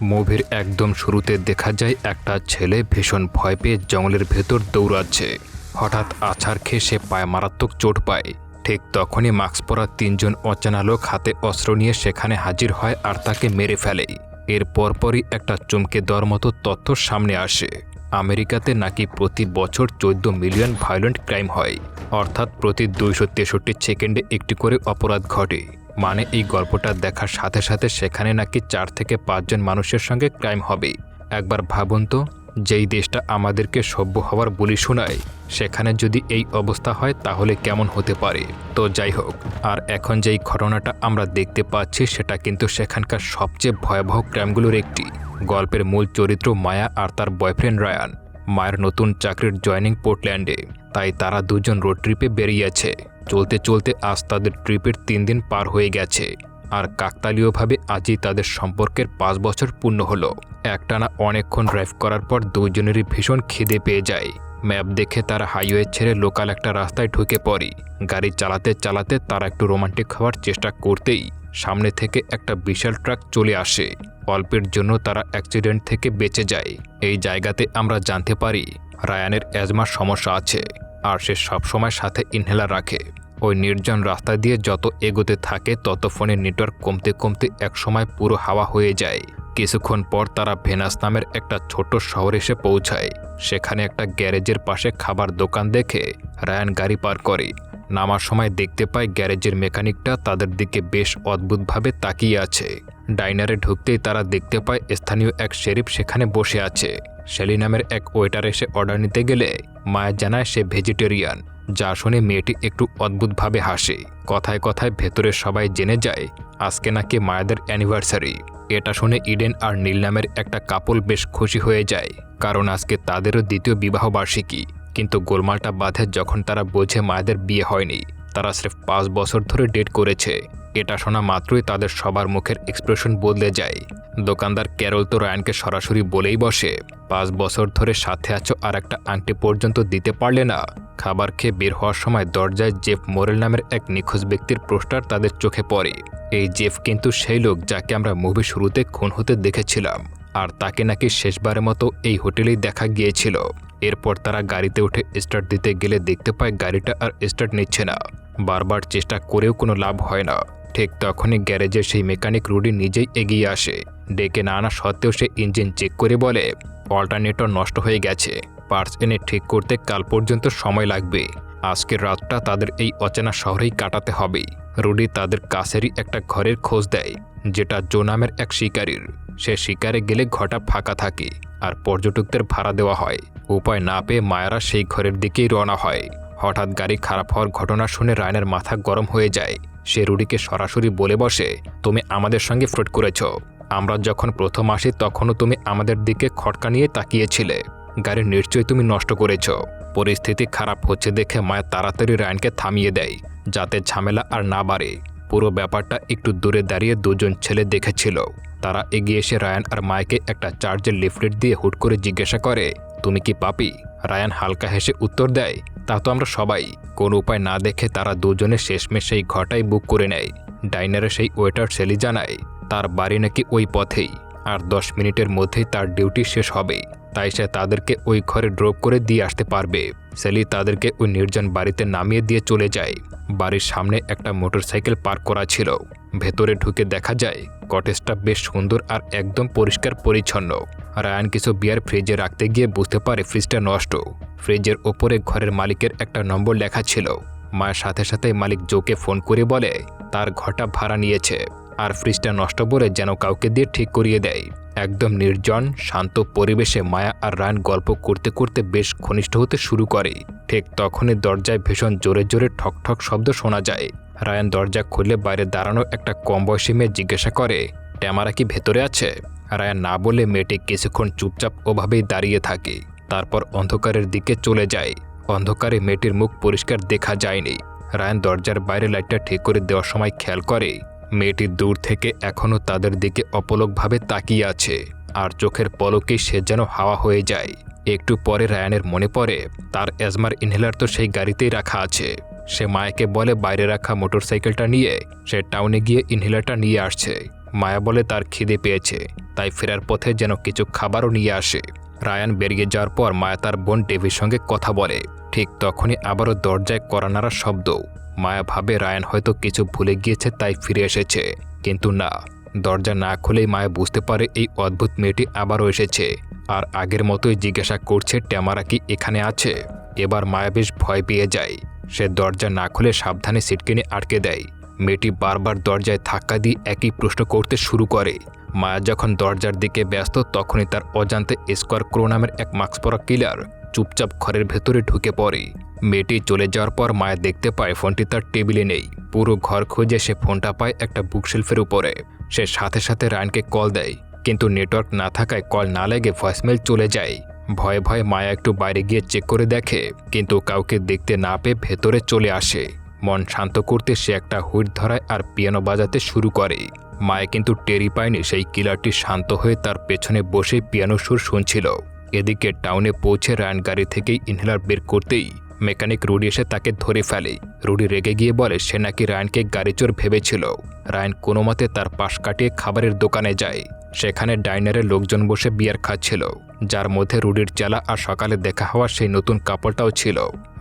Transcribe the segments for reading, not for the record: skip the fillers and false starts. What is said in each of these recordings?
মুভির একদম শুরুতে দেখা যায় একটা ছেলে ভীষণ ভয় পেয়ে জঙ্গলের ভেতর দৌড়াচ্ছে। হঠাৎ আছাড় খেয়ে সে পায়ে মারাত্মক চোট পায়। ঠিক তখনই মাস্ক পরা তিনজন অচেনা লোক হাতে অস্ত্র নিয়ে সেখানে হাজির হয় আর তাকে মেরে ফেলে। এর পরপরই একটা চমকে দেওয়ার মতো তথ্য সামনে আসে। আমেরিকাতে নাকি প্রতি বছর 14 মিলিয়ন ভায়োলেন্ট ক্রাইম হয়, অর্থাৎ প্রতি 263 সেকেন্ডে একটি করে অপরাধ ঘটে। মানে এই গল্পটা দেখার সাথে সাথে সেখানে নাকি 4 থেকে 5 জন মানুষের সঙ্গে ক্রাইম হবে। একবার ভাবুন তো, যেই দেশটা আমাদেরকে সভ্য হওয়ার বলি শোনায়, সেখানে যদি এই অবস্থা হয় তাহলে কেমন হতে পারে। তো যাই হোক, আর এখন যেই ঘটনাটা আমরা দেখতে পাচ্ছি সেটা কিন্তু সেখানকার সবচেয়ে ভয়াবহ ক্রাইমগুলোর একটি। গল্পের মূল চরিত্র মায়া আর তার বয়ফ্রেন্ড রায়ান। মায়ের নতুন চাকরির জয়েনিং পোর্টল্যান্ডে, তাই তারা দুজন রোড ট্রিপে বেরিয়েছে। চলতে চলতে আজ তাদের ট্রিপের 3 দিন পার হয়ে গেছে, আর কাকতালীয়ভাবে আজই তাদের সম্পর্কের 5 বছর পূর্ণ হলো। একটানা অনেকক্ষণ ড্রাইভ করার পর দুজনেরই ভীষণ খিদে পেয়ে যায়। ম্যাপ দেখে তারা হাইওয়ে ছেড়ে লোকাল একটা রাস্তায় ঢুকে পড়ে। গাড়ি চালাতে চালাতে তারা একটু রোমান্টিক হওয়ার চেষ্টা করতেই সামনে থেকে একটা বিশাল ট্রাক চলে আসে। অল্পের জন্য তারা অ্যাক্সিডেন্ট থেকে বেঁচে যায়। এই জায়গাতে আমরা জানতে পারি রায়ানের অ্যাজমার সমস্যা আছে, আর সে সবসময় সাথে ইনহেলার রাখে। ওই নির্জন রাস্তা দিয়ে যত এগোতে থাকে তত ফোনের নেটওয়ার্ক কমতে কমতে একসময় পুরো হাওয়া হয়ে যায়। কিছুক্ষণ পর তারা ভেনাস নামের একটা ছোট শহরে এসে পৌঁছায়। সেখানে একটা গ্যারেজের পাশে খাবার দোকান দেখে রায়ান গাড়ি পার করে। নামার সময় দেখতে পায় গ্যারেজের মেকানিকটা তাদের দিকে বেশ অদ্ভুতভাবে তাকিয়ে আছে। ডাইনারে ঢুকতেই তারা দেখতে পায় স্থানীয় এক শেরিফ সেখানে বসে আছে। শেলি নামের এক ওয়েটার এসে অর্ডার নিতে গেলে মায়া জানায় সে ভেজিটেরিয়ান, যা শুনে মেয়েটি একটু অদ্ভুতভাবে হাসে। কথায় কথায় ভেতরে সবাই জেনে যায় আজকে নাকি মায়াদের অ্যানিভার্সারি। এটা শুনে ইডেন আর নীল নামের একটা কাপল বেশ খুশি হয়ে যায়, কারণ আজকে তাদেরও দ্বিতীয় বিবাহ বার্ষিকী। কিন্তু গোলমালটা বাধে যখন তারা বোঝে মায়াদের বিয়ে হয়নি, তারা স্রেফ 5 বছর ধরে ডেট করেছে। এটা শোনা মাত্রই তাদের সবার মুখের এক্সপ্রেশন বদলে যায়। দোকানদার ক্যারল তো রায়ানকে সরাসরি বলেই বসে, 5 বছর ধরে সাথে আছো আর একটা আংটি পর্যন্ত দিতে পারলে না। খাবার খেয়ে বের হওয়ার সময় দরজায় জেফ মোরেল নামের এক নিখোঁজ ব্যক্তির পোস্টার তাদের চোখে পড়ে। এই জেফ কিন্তু সেই লোক যাকে আমরা মুভি শুরুতে খুন হতে দেখেছিলাম, আর তাকে নাকি শেষবারের মতো এই হোটেলেই দেখা গিয়েছিল। এরপর তারা গাড়িতে উঠে স্টার্ট দিতে গেলে দেখতে পায় গাড়িটা আর স্টার্ট নিচ্ছে না। বারবার চেষ্টা করেও কোনো লাভ হয় না। ঠিক তখনই গ্যারেজের সেই মেকানিক রুডি নিজেই এগিয়ে আসে। ডেকে না আনা সত্ত্বেও সে ইঞ্জিন চেক করে বলে অল্টারনেটর নষ্ট হয়ে গেছে, পার্টস এনে ঠিক করতে কাল পর্যন্ত সময় লাগবে। আজকের রাতটা তাদের এই অচেনা শহরেই কাটাতে হবে। রুডি তাদের কাছেরই একটা ঘরের খোঁজ দেয়, যেটা জো নামের এক শিকারীর। সে শিকারে গেলে ঘরটা ফাঁকা থাকে আর পর্যটকদের ভাড়া দেওয়া হয়। উপায় না পেয়ে মায়ারা সেই ঘরের দিকেই রওনা হয়। হঠাৎ গাড়ি খারাপ হওয়ার ঘটনা শুনে রায়ানের মাথা গরম হয়ে যায়। সে রুডিকে সরাসরি বলে বসে, তুমি আমাদের সঙ্গে ফ্রড করেছ। আমরা যখন প্রথম আসি তখনও তুমি আমাদের দিকে খটকা নিয়ে তাকিয়েছিলে। গাড়ি নিশ্চয়ই তুমি নষ্ট করেছ। পরিস্থিতি খারাপ হচ্ছে দেখে মায়া তাড়াতাড়ি রায়ানকে থামিয়ে দেয়, যাতে ঝামেলা আর না বাড়ে। পুরো ব্যাপারটা একটু দূরে দাঁড়িয়ে দুজন ছেলে দেখেছিল। তারা এগিয়ে এসে রায়ান আর মায়াকে একটা চার্জের লিফলেট দিয়ে হুট করে জিজ্ঞাসা করে, তুমি কি পাপি? রায়ান হালকা হেসে উত্তর দেয়, তা তো আমরা সবাই। কোনো উপায় না দেখে তারা দুজনে শেষমেশ সেই ঘরটাই বুক করে নেয়। ডাইনারে সেই ওয়েটার সেলি জানায় তার বাড়ি নাকি ওই পথেই, আর 10 মিনিটের মধ্যেই তার ডিউটি শেষ হবে, তাই সে তাদেরকে ওই ঘরে ড্রপ করে দিয়ে আসতে পারবে। সেলি তাদেরকে ওই নির্জন বাড়িতে নামিয়ে দিয়ে চলে যায়। বাড়ির সামনে একটা মোটরসাইকেল পার্ক করা ছিল। ভেতরে ঢুকে দেখা যায় কটেজটা বেশ সুন্দর আর একদম পরিষ্কার পরিচ্ছন্ন। রায়ান কিছু বিয়ার ফ্রিজে রাখতে গিয়ে বুঝতে পারে ফ্রিজটা নষ্ট। ফ্রিজের ওপরে ঘরের মালিকের একটা নম্বর লেখা ছিল। মায়ের সাথে সাথে মালিক জোকে ফোন করে বলে তার ঘরটা ভাড়া নিয়েছে, আর ফ্রিজটা নষ্ট বলে যেন কাউকে দিয়ে ঠিক করিয়ে দেয়। একদম নির্জন শান্ত পরিবেশে মায়া আর রায়ান গল্প করতে করতে বেশ ঘনিষ্ঠ হতে শুরু করে। ঠিক তখনই দরজায় ভীষণ জোরে জোরে ঠক ঠক শব্দ শোনা যায়। রায়ান দরজা খুলে বাইরে দাঁড়ানো একটা কম বয়সী মেয়ে জিজ্ঞাসা করে, ট্যামারা কি ভেতরে আছে? রায়ান না বলে মেয়েটি কিছুক্ষণ চুপচাপ ওভাবেই দাঁড়িয়ে থাকে। তারপর অন্ধকারের দিকে চলে যায়। অন্ধকারে মেয়েটির মুখ পরিষ্কার দেখা যায়নি। রায়ান দরজার বাইরে লাইটটা ঠিক করে দেওয়ার সময় খেয়াল করে মেয়েটি দূর থেকে এখনও তাদের দিকে অপলকভাবে তাকিয়ে আছে, আর চোখের পলকেই সে যেন হাওয়া হয়ে যায়। একটু পরে রায়ানের মনে পড়ে তার অ্যাজমার ইনহেলার তো সেই গাড়িতেই রাখা আছে। সে মায়াকে বলে বাইরে রাখা মোটরসাইকেলটা নিয়ে সে টাউনে গিয়ে ইনহেলারটা নিয়ে আসছে। মায়া বলে তার খিদে পেয়েছে, তাই ফেরার পথে যেন কিছু খাবারও নিয়ে আসে। রায়ান বেরিয়ে যাওয়ার পর মায়া তার বোন ডেভির সঙ্গে কথা বলে। ঠিক তখনই আবারও দরজায় কড়া নাড়ার শব্দ। মায়া ভাবে রায়ান হয়তো কিছু ভুলে গিয়েছে তাই ফিরে এসেছে, কিন্তু না। দরজা না খুলেই মায়া বুঝতে পারে এই অদ্ভুত মেয়েটি আবারও এসেছে, আর আগের মতোই জিজ্ঞাসা করছে ট্যামারা কি এখানে আছে। এবার মায়া বেশ ভয় পেয়ে যায়। সে দরজা না খুলে সাবধানে সিটকেনে আটকে দেয়। মেয়েটি বারবার দরজায় ধাক্কা দিয়ে একই প্রশ্ন করতে শুরু করে। মায়া যখন দরজার দিকে ব্যস্ত তখনই তার অজান্তে স্কোয়ার ক্রো নামের এক মাস্ক পরা কিলার চুপচাপ ঘরের ভেতরে ঢুকে পড়ে। মেয়েটি চলে যাওয়ার পর মায়া দেখতে পায় ফোনটি তার টেবিলে নেই। পুরো ঘর খুঁজে সে ফোনটা পায় একটা বুকশেলফের উপরে। সে সাথে সাথে রায়ানকে কল দেয়, কিন্তু নেটওয়ার্ক না থাকায় কল না লেগে ভয়েসমেল চলে যায়। ভয়ে ভয়ে মায়া একটু বাইরে গিয়ে চেক করে দেখে, কিন্তু কাউকে দেখতে না পেয়ে ভেতরে চলে আসে। মন শান্ত করতে সে একটা হুইট ধরায় আর পিয়ানো বাজাতে শুরু করে। মায়া কিন্তু টেরি পায়নি সেই কিলারটি শান্ত হয়ে তার পেছনে বসে পিয়ানো সুর শুনছিল। এদিকে টাউনে পৌঁছে রায়ান গাড়ি থেকেই ইনহেলার বের করতেই মেকানিক রুডি এসে তাকে ধরে ফেলে। রুডি রেগে গিয়ে বলে সে নাকি রায়ানকে গাড়ি চোর ভেবেছিল। রায়ান কোনো মতে তার পাশ কাটিয়ে খাবারের দোকানে যায়। সেখানে ডাইনারে লোকজন বসে বিয়ার খাচ্ছিল, যার মধ্যে রুডির চেলা আর সকালে দেখা হওয়া সেই নতুন কাপড়টাও ছিল।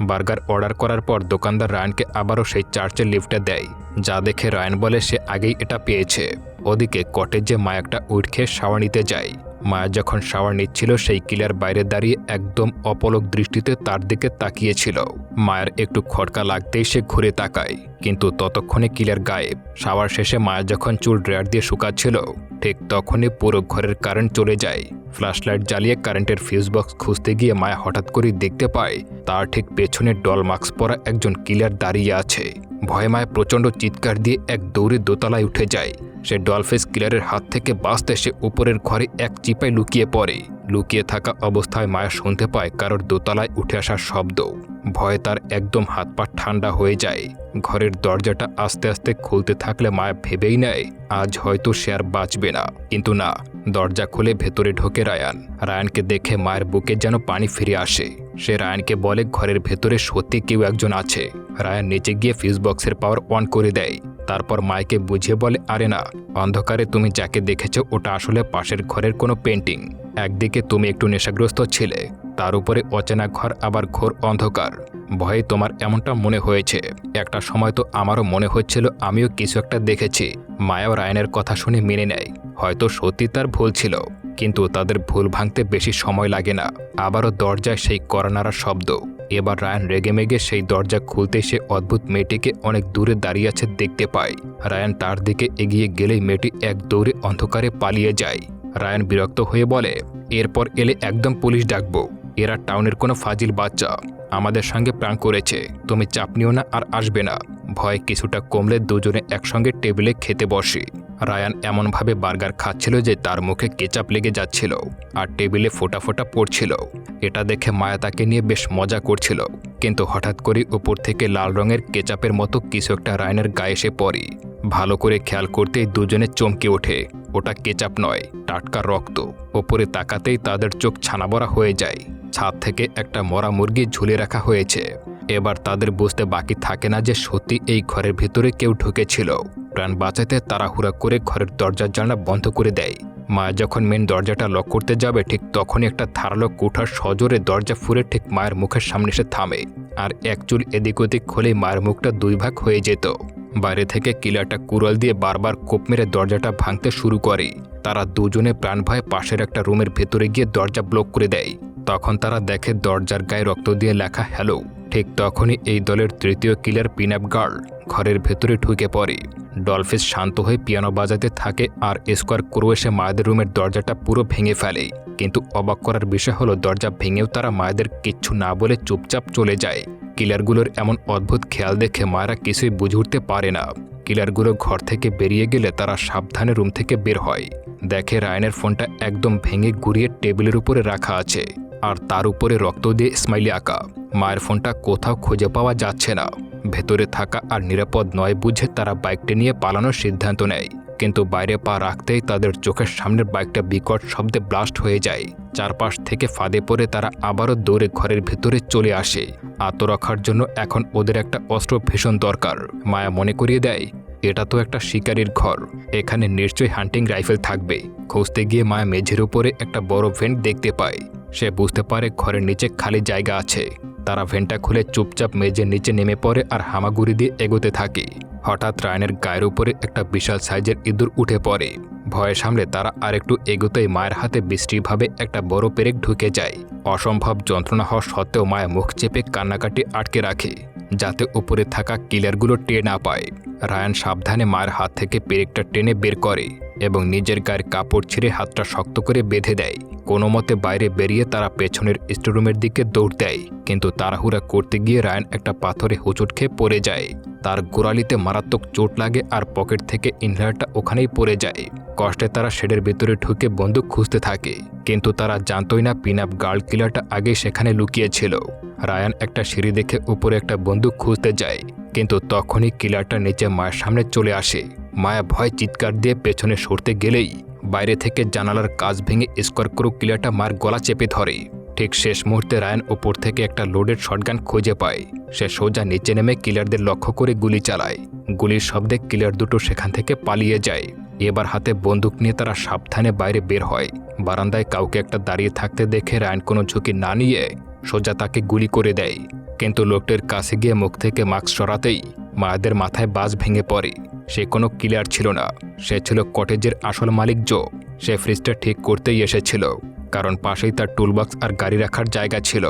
বার্গার অর্ডার করার পর দোকানদার রায়ানকে আবারও সেই চার্চের লিফটে দেয়, যা দেখে রায়ান বলে সে আগেই এটা পেয়েছে। ওদিকে কটেজে মায়া একটা উইট খেয়ে শাওয়ার নিতে যায়। মায়া যখন শাওয়ার নিচ্ছিল সেই কিলার বাইরে দাঁড়িয়ে একদম অপলক দৃষ্টিতে তার দিকে তাকিয়েছিল। মায়ের একটু খটকা লাগতেই সে ঘুরে তাকায়, কিন্তু ততক্ষণে কিলার গায়েব। শাওয়ার শেষে মায়া যখন চুল ড্রায়ার দিয়ে শুকাচ্ছিল ঠিক তখনই পুরো ঘরের কারেন্ট চলে যায়। ফ্ল্যাশলাইট জ্বালিয়ে কারেন্টের ফিউজ বক্স খুঁজতে গিয়ে মায়া হঠাৎ করেই দেখতে পায় তার ঠিক পেছনে ডল মাস্ক পরা একজন কিলার দাঁড়িয়ে আছে। ভয়ে মায়া প্রচণ্ড চিৎকার দিয়ে এক দৌড়ে দোতলায় উঠে যায়। সে ডলফেস কিলারের হাত থেকে বাঁচতে সে উপরের ঘরে এক চিপায় লুকিয়ে পড়ে। লুকিয়ে থাকা অবস্থায় মায়া শুনতে পায় কারোর দোতলায় উঠে আসার শব্দ। ভয়ে তার একদম হাত পা ঠান্ডা হয়ে যায়। ঘরের দরজাটা আস্তে আস্তে খুলতে থাকলে মায়া ভেবেই নেয় আজ হয়তো সে আর বাঁচবে না, কিন্তু না। দরজা খুলে ভেতরে ঢোকে রায়ান। রায়ানকে দেখে মায়ের বুকে যেন পানি ফিরে আসে। সে রায়ানকে বলে ঘরের ভেতরে সত্যি কেউ একজন আছে। রায়ান নিচে গিয়ে ফিউজ বক্সের পাওয়ার অন করে দেয়। তারপর মাইকে বুঝিয়ে বলে আরে না, অন্ধকারে তুমি যাকে দেখেছ ওটা আসলে পাশের ঘরের কোনো পেন্টিং। একদিকে তুমি একটু নেশাগ্রস্ত ছিলে, তার উপরে অচেনা ঘর আবার ঘোর অন্ধকার। ভয়ে তোমার এমনটা মনে হয়েছে। একটা সময় তো আমারও মনে হচ্ছিল আমিও কিছু একটা দেখেছি। মায়াও রায়ানের কথা শুনে মেনে নেয় হয়তো সত্যি তার ভুল ছিল, কিন্তু তাদের ভুল ভাঙতে বেশি সময় লাগে না। আবারও দরজায় সেই কড়ানাড়ার শব্দ। এবার রায়ান রেগেমেগে সেই দরজা খুলতে সে অদ্ভুত মেয়েটিকে অনেক দূরে দাঁড়িয়ে আছে দেখতে পায়। রায়ান তার দিকে এগিয়ে গেলেই মেয়েটি এক দৌড়ে অন্ধকারে পালিয়ে যায়। রায়ান বিরক্ত হয়ে বলে এরপর এলে একদম পুলিশ ডাকবো। এরা টাউনের কোনো ফাজিল বাচ্চা আমাদের সঙ্গে প্রাঙ্ক করেছে। তুমি চাপ নিও না আর আসবে না। ভয় কিছুটা কমলে দুজনে একসঙ্গে টেবিলে খেতে বসে। রায়ান এমনভাবে বার্গার খাচ্ছিল যে তার মুখে কেচাপ লেগে যাচ্ছিল আর টেবিলে ফোঁটা ফোঁটা পড়ছিল। এটা দেখে মায়া তাকে নিয়ে বেশ মজা করছিল, কিন্তু হঠাৎ করে উপর থেকে লাল রঙের কেচাপের মতো কিছু একটা রায়ানের গায়ে এসে পড়ে। ভালো করে খেয়াল করতেই দুজনে চমকে ওঠে। ওটা কেচাপ নয়, টাটকা রক্ত। ওপরে তাকাতেই তাদের চোখ ছানাবড়া হয়ে যায়। ছাদ থেকে একটা মরা মুরগি ঝুলে রাখা হয়েছে। এবার তাদের বুঝতে বাকি থাকে না যে সত্যি এই ঘরের ভেতরে কেউ ঢুকেছিল। প্রাণ বাঁচাতে তাড়াহুড়া করে ঘরের দরজার জানলা বন্ধ করে দেয়। মায়া যখন মেন দরজাটা লক করতে যাবে ঠিক তখনই একটা ধারালো কুঠার সজোরে দরজা ফুঁড়ে ঠিক মায়ের মুখের সামনে এসে থামে, আর এক চুল এদিক ওদিক খুলেই মায়ের মুখটা দুই ভাগ হয়ে যেত। বাইরে থেকে কিলারটা কুড়াল দিয়ে বারবার কোপ মেরে দরজাটা ভাঙতে শুরু করে। তারা দুজনে প্রাণ ভয়ে পাশের একটা রুমের ভেতরে গিয়ে দরজা ব্লক করে দেয়। তখন তারা দেখে দরজার গায়ে রক্ত দিয়ে লেখা হ্যালো। ঠিক তখনই এই দলের তৃতীয় কিলার পিন আপ গার্ল ঘরের ভেতরে ঢুকে পড়ে। ডলফিস শান্ত হয়ে পিয়ানো বাজাতে থাকে আর স্কোয়ার ক্রো এসে মায়েদের রুমের দরজাটা পুরো ভেঙে ফেলে। কিন্তু অবাক করার বিষয় হলো দরজা ভেঙেও তারা মায়েদের কিচ্ছু না বলে চুপচাপ চলে যায়। কিলারগুলোর এমন অদ্ভুত খেয়াল দেখে মায়েরা কিছুই বুঝে উঠতে পারে না। কিলারগুলো ঘর থেকে বেরিয়ে গেলে তারা সাবধানে রুম থেকে বের হয়। দেখে রায়ানের ফোনটা একদম ভেঙে গুড়িয়ে টেবিলের উপরে রাখা আছে, আর তার উপরে রক্ত দিয়ে স্মাইলি আঁকা। মায়ের ফোনটা কোথাও খুঁজে পাওয়া যাচ্ছে না। ভেতরে থাকা আর নিরাপদ নয় বুঝে তারা বাইকটা নিয়ে পালানোর সিদ্ধান্ত নেয়, কিন্তু বাইরে পা রাখতেই তাদের চোখের সামনের বাইকটা বিকট শব্দে ব্লাস্ট হয়ে যায়। চারপাশ থেকে ফাঁদে পড়ে তারা আবারও দৌড়ে ঘরের ভেতরে চলে আসে। আত্মরক্ষার জন্য এখন ওদের একটা অস্ত্র ভীষণ দরকার। মায়া মনে করিয়ে দেয় এটা তো একটা শিকারির ঘর, এখানে নিশ্চয়ই হান্টিং রাইফেল থাকবে। খুঁজতে গিয়ে মায়া মেঝের উপরে একটা বড় ভেন্ট দেখতে পায়। সে বুঝতে পারে ঘরের নিচে খালি জায়গা আছে। তারা ভেন্টটা খুলে চুপচাপ মেঝের নিচে নেমে পড়ে আর হামাগুড়ি দিয়ে এগোতে থাকে। হঠাৎ রায়ানের গায়ের উপরে একটা বিশাল সাইজের ইঁদুর উঠে পড়ে। ভয়ে সামলে তারা আরেকটু এগোতেই মায়ের হাতে বিশ্রীভাবে একটা বড় পেরেক ঢুকে যায়। অসম্ভব যন্ত্রণা হওয়া সত্ত্বেও মায়া মুখ চেপে কান্নাকাটি আটকে রাখে, যাতে উপরে থাকা কিলারগুলো টের না পায়। রায়ান সাবধানে মায়ের হাত থেকে পেরেকটা টেনে বের করে এবং নিজের গায়ের কাপড় ছিঁড়ে হাতটা শক্ত করে বেঁধে দেয়। কোনো মতে বাইরে বেরিয়ে তারা পেছনের স্টোরুমের দিকে দৌড় দেয়, কিন্তু তাড়াহুড়া করতে গিয়ে রায়ান একটা পাথরে হোঁচট খেয়ে পড়ে যায়। তার গোড়ালিতে মারাত্মক চোট লাগে আর পকেট থেকে ইনহেলারটা ওখানেই পড়ে যায়। কষ্টে তারা শেডের ভেতরে ঢুকে বন্দুক খুঁজতে থাকে, কিন্তু তারা জানতই না পিন আপ গার্ল কিলারটা আগে সেখানে লুকিয়েছিল। রায়ান একটা সিঁড়ি দেখে উপরে একটা বন্দুক খুঁজতে যায়, কিন্তু তখনই কিলারটা নিচে মায়ের সামনে চলে আসে। মায়া ভয় চিৎকার দিয়ে পেছনে সরতে গেলেই বাইরে থেকে জানালার কাঁচ ভেঙে স্কোয়ারক্রো কিলারটা মার গলা চেপে ধরে। ঠিক শেষ মুহূর্তে রায়ান উপর থেকে একটা লোডেড শটগান খুঁজে পায়। সে সোজা নিচে নেমে কিলারদের লক্ষ্য করে গুলি চালায়। গুলির শব্দে কিলার দুটো সেখান থেকে পালিয়ে যায়। এবার হাতে বন্দুক নিয়ে তারা সাবধানে বাইরে বের হয়। বারান্দায় কাউকে একটা দাঁড়িয়ে থাকতে দেখে রায়ান কোনো ঝুঁকি না নিয়ে সোজা তাকে গুলি করে দেয়, কিন্তু লোকটির কাছে গিয়ে মুখ থেকে মাস্ক সরাতেই মায়াদের মাথায় বাজ ভেঙে পড়ে। সে কোনো কিলার ছিল না, সে ছিল কটেজের আসল মালিক জো। সে ফ্রিজটা ঠিক করতেই এসেছিল, কারণ পাশেই তার টুলবক্স আর গাড়ি রাখার জায়গা ছিল।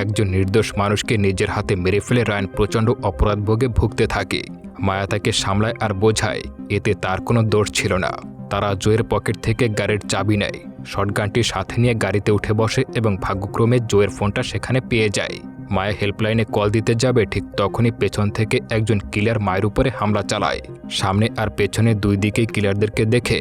একজন নির্দোষ মানুষকে নিজের হাতে মেরে ফেলে রায়ান প্রচণ্ড অপরাধভোগে ভুগতে থাকে। মায়া তাকে সামলায় আর বোঝায় এতে তার কোনো দোষ ছিল না। তারা জোয়ের পকেট থেকে গাড়ির চাবি নেয়, শটগানটি সাথে নিয়ে গাড়িতে উঠে বসে এবং ভাগ্যক্রমে জোয়ের ফোনটা সেখানে পেয়ে যায়। মায়া হেল্পলাইনে কল দিতে যাবে, ঠিক তখনই পেছন থেকে একজন কিলার মায়ের উপরে হামলা চালায়। সামনে আর পেছনে দুই দিকেই কিলারদেরকে দেখে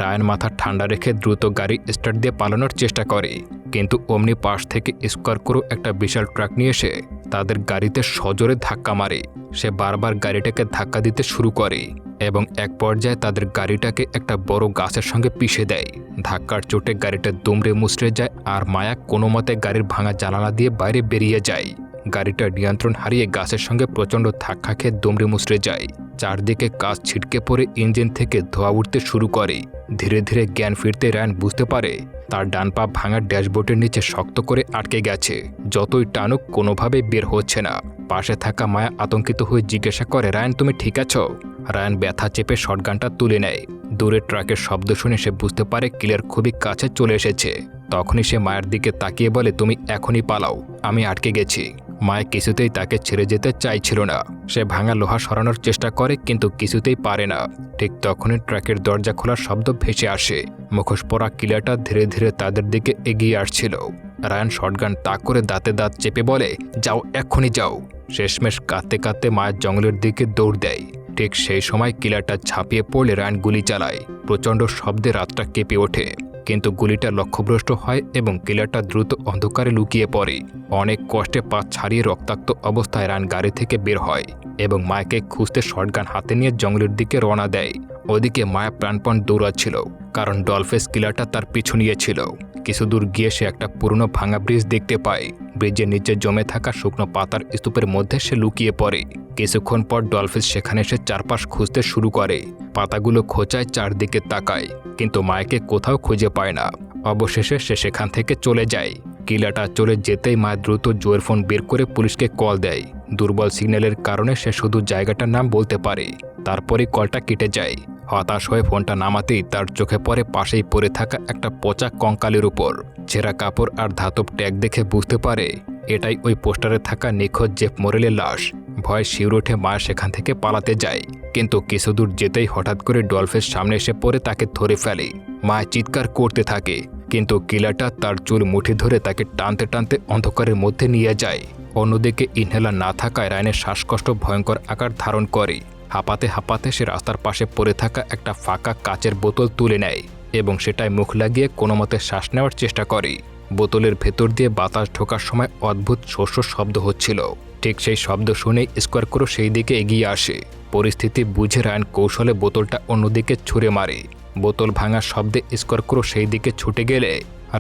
রায়ান মাথা ঠান্ডা রেখে দ্রুত গাড়ি স্টার্ট দিয়ে পালানোর চেষ্টা করে, কিন্তু অমনি পাশ থেকে স্কোয়ারক্রো একটা বিশাল ট্রাক নিয়ে এসে তাদের গাড়িতে সজোরে ধাক্কা মারে। সে বারবার গাড়িটাকে ধাক্কা দিতে শুরু করে এবং এক পর্যায়ে তাদের গাড়িটাকে একটা বড় গাছের সঙ্গে পিষে দেয়। ধাক্কার চোটে গাড়িটা দুমড়ে মুচড়ে যায় আর মায়া কোনো মতে গাড়ির ভাঙা জানালা দিয়ে বাইরে বেরিয়ে যায়। গাড়িটা নিয়ন্ত্রণ হারিয়ে গাছের সঙ্গে প্রচণ্ড ধাক্কা খেয়ে দুমড়ে মুচড়ে যায়। চারদিকে কাঁচ ছিটকে পড়ে ইঞ্জিন থেকে ধোঁয়া উঠতে শুরু করে। ধীরে ধীরে জ্ঞান ফিরতে রায়ান বুঝতে পারে তার ডান পা ভাঙা ড্যাশবোর্ডের নিচে শক্ত করে আটকে গেছে। যতই টানুক কোনোভাবেই বের হচ্ছে না। পাশে থাকা মায়া আতঙ্কিত হয়ে জিজ্ঞাসা করে, রায়ান তুমি ঠিক আছো? রায়ান ব্যথা চেপে শটগানটা তুলে নেয়। দূরে ট্রাকের শব্দ শুনে সে বুঝতে পারে কিলার খুবই কাছে চলে এসেছে। তখনই সে মায়ের দিকে তাকিয়ে বলে, তুমি এখনই পালাও, আমি আটকে গেছি। মায়া কিছুতেই তাকে ছেড়ে যেতে চাইছিল না। সে ভাঙা লোহা সরানোর চেষ্টা করে, কিন্তু কিছুতেই পারে না। ঠিক তখনই ট্রাকের দরজা খোলার শব্দ ভেসে আসে। মুখোশ পরা কিলারটা ধীরে ধীরে তাদের দিকে এগিয়ে আসছিল। রায়ান শটগান তাক করে দাঁতে দাঁত চেপে বলে, যাও, এক্ষুনি যাও। শেষমেশ কাঁদতে কাঁদতে মায়ের জঙ্গলের দিকে দৌড় দেয়। ঠিক সেই সময় কিলারটা ঝাঁপিয়ে পড়লে রায়ান গুলি চালায়। প্রচণ্ড শব্দে রাতটা কেঁপে ওঠে, কিন্তু গুলিটা লক্ষ্যভ্রষ্ট হয় এবং কিলারটা দ্রুত অন্ধকারে লুকিয়ে পড়ে। অনেক কষ্টে পা ছাড়িয়ে রক্তাক্ত অবস্থায় রায়ান গাড়ি থেকে বের হয় এবং মায়াকে খুঁজতে শটগান হাতে নিয়ে জঙ্গলের দিকে রওনা দেয়। ওদিকে মায়া প্রাণপণ দৌড়াচ্ছিল, কারণ ডলফেস কিলারটা তার পিছু নিয়েছিল। কিছু দূর গিয়ে সে একটা পুরনো ভাঙা ব্রিজ দেখতে পায়। ব্রিজের নিচে জমে থাকা শুকনো পাতার স্তূপের মধ্যে সে লুকিয়ে পড়ে। কিছুক্ষণ পর ডলফিস সেখানে এসে চারপাশ খুঁজতে শুরু করে। পাতাগুলো খোঁচায়, চারদিকে তাকায়, কিন্তু মায়াকে কোথাও খুঁজে পায় না। অবশেষে সে সেখান থেকে চলে যায়। কিলাটা চলে যেতেই মায়া দ্রুত জোয়ের ফোন বের করে পুলিশকে কল দেয়। দুর্বল সিগন্যালের কারণে সে শুধু জায়গাটার নাম বলতে পারে। তারপরে কলটা কেটে যায়। হতাশ হয়ে ফোনটা নামাতেই তার চোখে পড়ে পাশেই পড়ে থাকা একটা পচা কঙ্কালের উপর। ছেঁড়া কাপড় আর ধাতব ট্যাগ দেখে বুঝতে পারে এটাই ওই পোস্টারে থাকা নিখোঁজ জেফ মোরেলের লাশ। ভয় শিউরে উঠে মায়া সেখান থেকে পালাতে যায়, কিন্তু কিছু দূর যেতেই হঠাৎ করে ডলফের সামনে এসে পড়ে তাকে ধরে ফেলে। মায়া চিৎকার করতে থাকে, কিন্তু কিলাটা তার চুল মুঠি ধরে তাকে টানতে টানতে অন্ধকারের মধ্যে নিয়ে যায়। অন্যদিকে ইনহেলার না থাকায় রায়ানের শ্বাসকষ্ট ভয়ঙ্কর আকার ধারণ করে। হাঁপাতে হাঁপাতে সে রাস্তার পাশে পড়ে থাকা একটা ফাঁকা কাচের বোতল তুলে নেয় এবং সেটায় মুখ লাগিয়ে কোনো মতে শ্বাস নেওয়ার চেষ্টা করে। বোতলের ভেতর দিয়ে বাতাস ঢোকার সময় অদ্ভুত শস্য শব্দ হচ্ছিল। ঠিক সেই শব্দ শুনেই স্কোয়ারক্রো সেই দিকে এগিয়ে আসে। পরিস্থিতি বুঝে রায়ান কৌশলে বোতলটা অন্যদিকে ছুঁড়ে মারে। বোতল ভাঙার শব্দে স্কোয়ারক্রো সেই দিকে ছুটে গেলে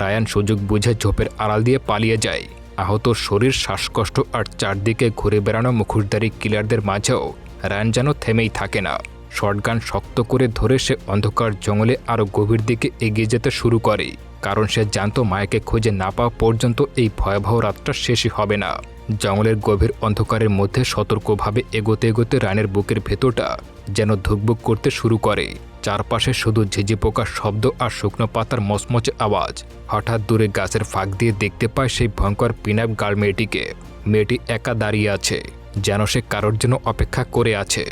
রায়ান সুযোগ বুঝে ঝোপের আড়াল দিয়ে পালিয়ে যায়। আহত শরীর, শ্বাসকষ্ট আর চারদিকে ঘুরে বেড়ানো মুখোশধারী কিলারদের মাঝেও রায়ান যেন থেমেই থাকে না। শটগান শক্ত করে ধরে সে অন্ধকার জঙ্গলে আরও গভীর দিকে এগিয়ে যেতে শুরু করে, কারণ সে জানতো মায়াকে খুঁজে না পাওয়া পর্যন্ত এই ভয়াবহ রাতটা শেষই হবে না। জঙ্গলের গভীর অন্ধকারের মধ্যে সতর্কভাবে এগোতে এগোতে রায়নের বুকের ভেতরটা যেন ধুকবুক করতে শুরু করে। চারপাশে শুধু ঝিঝি পোকার শব্দ আর শুকনো পাতার মচমচে আওয়াজ। হঠাৎ দূরে গাছের ফাঁক দিয়ে দেখতে পায় সেই ভয়ঙ্কর পিনআপ গার্ল মেয়েটিকে। মেয়েটি একা দাঁড়িয়ে আছে, যেন সে কারোর জন্য অপেক্ষা করে আছে।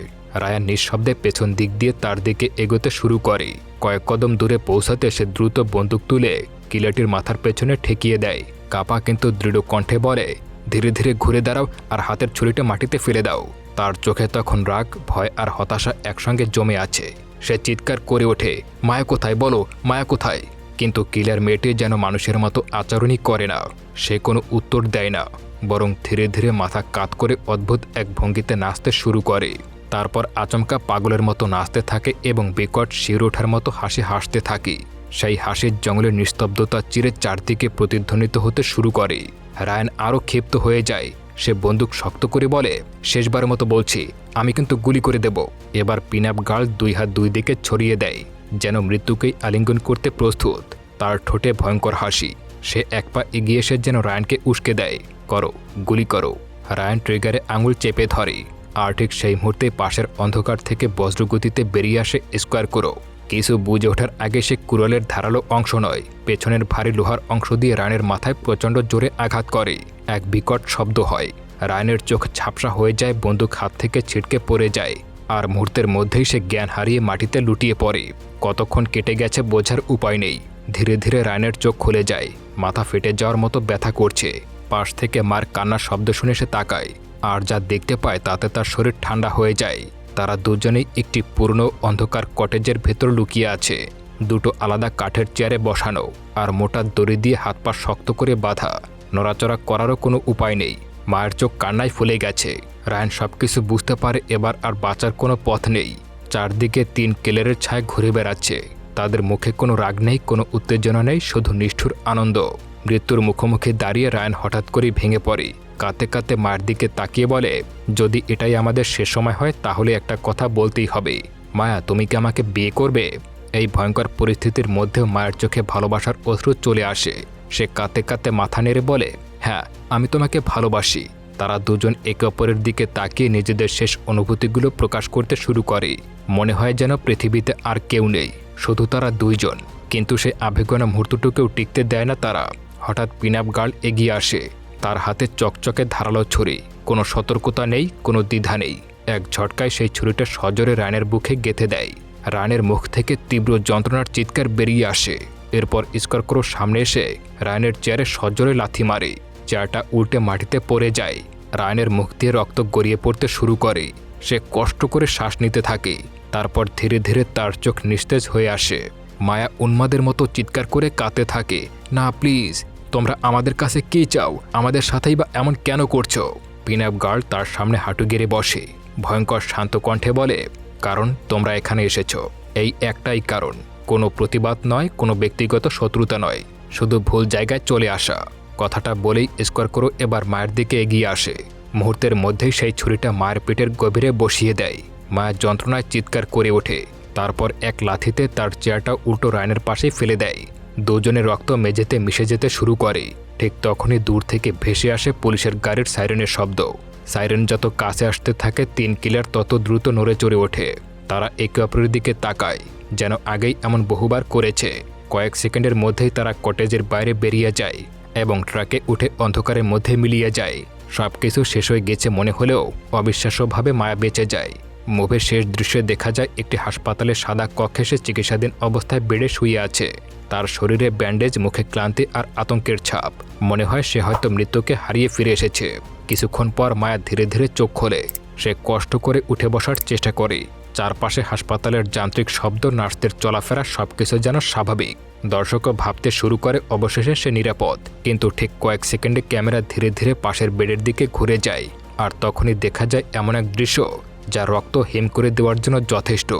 রায়ান নিঃশব্দে পেছন দিক দিয়ে তার দিকে এগোতে শুরু করে। কয়েক কদম দূরে পৌঁছাতে সে দ্রুত বন্দুক তুলে কিলাটির মাথার পেছনে ঠেকিয়ে দেয়। কাপা কিন্তু দৃঢ় কণ্ঠে বলে, ধীরে ধীরে ঘুরে দাঁড়াও আর হাতের ছুরিটা মাটিতে ফেলে দাও। তার চোখে তখন রাগ, ভয় আর হতাশা একসঙ্গে জমে আছে। সে চিৎকার করে ওঠে, মায়া কোথায়, বলো মায়া কোথায়? কিন্তু কিলার মেয়েটি যেন মানুষের মতো আচরণই করে না। সে কোনো উত্তর দেয় না, বরং ধীরে ধীরে মাথা কাত করে অদ্ভুত এক ভঙ্গিতে নাচতে শুরু করে। তারপর আচমকা পাগলের মতো নাচতে থাকে এবং বিকট শির ওঠার মতো হাসি হাসতে থাকে। সেই হাসির জঙ্গলের নিস্তব্ধতা চিরে চারদিকে প্রতিধ্বনিত হতে শুরু করে। রায়ান আরও ক্ষিপ্ত হয়ে যায়। সে বন্দুক শক্ত করে বলে, শেষবারের মতো বলছি, আমি কিন্তু গুলি করে দেব। এবার পিনআপ গার্ল দুই হাত দুই দিকে ছড়িয়ে দেয়, যেন মৃত্যুকেই আলিঙ্গন করতে প্রস্তুত। তার ঠোঁটে ভয়ঙ্কর হাসি। সে এক পা এগিয়ে এসে যেন রায়ানকে উস্কে দেয়, করো, গুলি করো। রায়ান ট্রিগারে আঙুল চেপে ধরে, আর ঠিক সেই মুহূর্তে পাশের অন্ধকার থেকে বজ্রগতিতে বেরিয়ে আসে স্কোয়ার করো। কিছু বুঝে ওঠার আগে সে কুড়ালের ধারালো অংশ নয়, পেছনের ভারী লোহার অংশ দিয়ে রায়ানের মাথায় প্রচণ্ড জোরে আঘাত করে। এক বিকট শব্দ হয়। রায়ানের চোখ ঝাপসা হয়ে যায়, বন্দুক হাত থেকে ছিটকে পড়ে যায়, আর মুহূর্তের মধ্যেই সে জ্ঞান হারিয়ে মাটিতে লুটিয়ে পড়ে। কতক্ষণ কেটে গেছে বোঝার উপায় নেই। ধীরে ধীরে রায়ানের চোখ খুলে যায়, মাথা ফেটে যাওয়ার মতো ব্যথা করছে। পাশ থেকে মার কান্নার শব্দ শুনে সে তাকায়, আর যা দেখতে পায় তাতে তার শরীর ঠান্ডা হয়ে যায়। তারা দুজনেই একটি পুরনো অন্ধকার কটেজের ভেতর লুকিয়ে আছে। দুটো আলাদা কাঠের চেয়ারে বসানো, আর মোটা দড়ি দিয়ে হাত পা শক্ত করে বাঁধা। নড়াচড়া করারও কোনো উপায় নেই। মায়ের চোখ কান্নায় ফুলে গেছে। রায়ান সবকিছু বুঝতে পারে এবার আর বাঁচার কোনো পথ নেই। চারদিকে তিন কিলারের ছায়া ঘুরে বেড়াচ্ছে। তাদের মুখে কোনো রাগ নেই, কোনো উত্তেজনা নেই, শুধু নিষ্ঠুর আনন্দ। মৃত্যুর মুখোমুখি দাঁড়িয়ে রায়ান হঠাৎ করেই ভেঙে পড়ে। কাঁদতে কাঁদতে মায়ের দিকে তাকিয়ে বলে, যদি এটাই আমাদের শেষ সময় হয় তাহলে একটা কথা বলতেই হবে। মায়া, তুমি কি আমাকে বিয়ে করবে? এই ভয়ঙ্কর পরিস্থিতির মধ্যেও মায়ের চোখে ভালোবাসার অশ্রু চলে আসে। সে কাঁদতে কাঁদতে মাথা নেড়ে বলে, হ্যাঁ, আমি তোমাকে ভালোবাসি। তারা দুজন একে অপরের দিকে তাকিয়ে নিজেদের শেষ অনুভূতিগুলো প্রকাশ করতে শুরু করে। মনে হয় যেন পৃথিবীতে আর কেউ নেই, শুধু তারা দুইজন। কিন্তু সে আবেগনা মুহূর্তটুকুও টিকতে দেয় না তারা। হঠাৎ পিনআপ গার্ল এগিয়ে আসে। তার হাতে চকচকে ধারালো ছুরি। কোনো সতর্কতা নেই, কোনো দ্বিধা নেই। এক ঝটকায় সেই ছুরিটা সজোরে রায়ানের বুকে গেঁথে দেয়। রায়ানের মুখ থেকে তীব্র যন্ত্রণার চিৎকার বেরিয়ে আসে। এরপর স্কোয়ার সামনে এসে রায়ানের চেয়ারে সজোরে লাথি মারে। চেয়ারটা উল্টে মাটিতে পড়ে যায়। রায়ানের মুখ দিয়ে রক্ত গড়িয়ে পড়তে শুরু করে। সে কষ্ট করে শ্বাস নিতে থাকে। তারপর ধীরে ধীরে তার চোখ নিস্তেজ হয়ে আসে। মায়া উন্মাদের মতো চিৎকার করে কাঁদতে থাকে, না প্লিজ, তোমরা আমাদের কাছে কী চাও? আমাদের সাথেই বা এমন কেন করছো? পিনআপ গার্ল তার সামনে হাঁটু গেড়ে বসে। ভয়ঙ্কর শান্ত কণ্ঠে বলে, কারণ তোমরা এখানে এসেছো। এই একটাই কারণ। কোনো প্রতিবাদ নয়, কোনো ব্যক্তিগত শত্রুতা নয়, শুধু ভুল জায়গায় চলে আসা। কথাটা বলেই স্কোয়ার এবার মায়ের দিকে এগিয়ে আসে। মুহূর্তের মধ্যেই সেই ছুরিটা মায়ের পেটের গভীরে বসিয়ে দেয়। মায়ের যন্ত্রণায় চিৎকার করে ওঠে। তারপর এক লাথিতে তার চেয়ারটা উল্টো রায়ানের পাশেই ফেলে দেয়। দুজনের রক্ত মেঝেতে মিশে যেতে শুরু করে। ঠিক তখনই দূর থেকে ভেসে আসে পুলিশের গাড়ির সাইরেনের শব্দ। সাইরেন যত কাছে আসতে থাকে তিন কিলার তত দ্রুত নড়ে চড়ে ওঠে। তারা একে অপরের দিকে তাকায়, যেন আগেই এমন বহুবার করেছে। কয়েক সেকেন্ডের মধ্যেই তারা কটেজের বাইরে বেরিয়ে যায় এবং ট্রাকে উঠে অন্ধকারের মধ্যে মিলিয়ে যায়। সব কিছু শেষ হয়ে গেছে মনে হলেও অবিশ্বাস্যভাবে মায়া বেঁচে যায়। মুভের শেষ দৃশ্যে দেখা যায় একটি হাসপাতালের সাদা কক্ষে সে চিকিৎসাধীন অবস্থায় বেডে শুয়ে আছে। তার শরীরে ব্যান্ডেজ, মুখে ক্লান্তি আর আতঙ্কের ছাপ। মনে হয় সে হয়তো মৃত্যুকে হারিয়ে ফিরে এসেছে। কিছুক্ষণ পর মায়া ধীরে ধীরে চোখ খোলে। সে কষ্ট করে উঠে বসার চেষ্টা করে। চারপাশে হাসপাতালের যান্ত্রিক শব্দ, নার্সদের চলাফেরা, সবকিছু যেন স্বাভাবিক। দর্শকও ভাবতে শুরু করে অবশেষে সে নিরাপদ। কিন্তু ঠিক কয়েক সেকেন্ডে ক্যামেরা ধীরে ধীরে পাশের বেডের দিকে ঘুরে যায়। আর তখনই দেখা যায় এমন এক দৃশ্য যা রক্ত হিম করে দেওয়ার জন্য যথেষ্ট।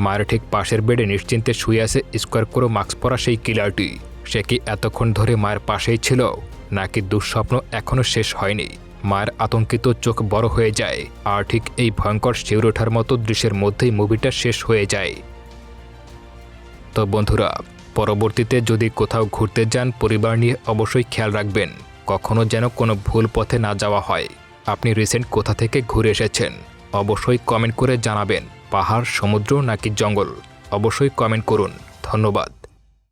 মায়ের ঠিক পাশের বেডে নিশ্চিন্তে শুয়ে আছে স্কোয়ার মাস্ক পরা সেই কিলারটি। সে কি এতক্ষণ ধরে মায়ের পাশেই ছিল, নাকি দুঃস্বপ্ন এখনও শেষ হয়নি? মায়ের আতঙ্কিত চোখ বড় হয়ে যায়, আর ঠিক এই ভয়ঙ্কর শিউরে ওঠার মতো দৃশ্যের মধ্যেই মুভিটা শেষ হয়ে যায়। তো বন্ধুরা, পরবর্তীতে যদি কোথাও ঘুরতে যান পরিবার নিয়ে অবশ্যই খেয়াল রাখবেন, কখনো যেন কোনো ভুল পথে না যাওয়া হয়। আপনি রিসেন্ট কোথা থেকে ঘুরে এসেছেন অবশ্যই কমেন্ট করে জানাবেন। পাহাড়, সমুদ্র নাকি জঙ্গল, অবশ্যই কমেন্ট করুন। ধন্যবাদ।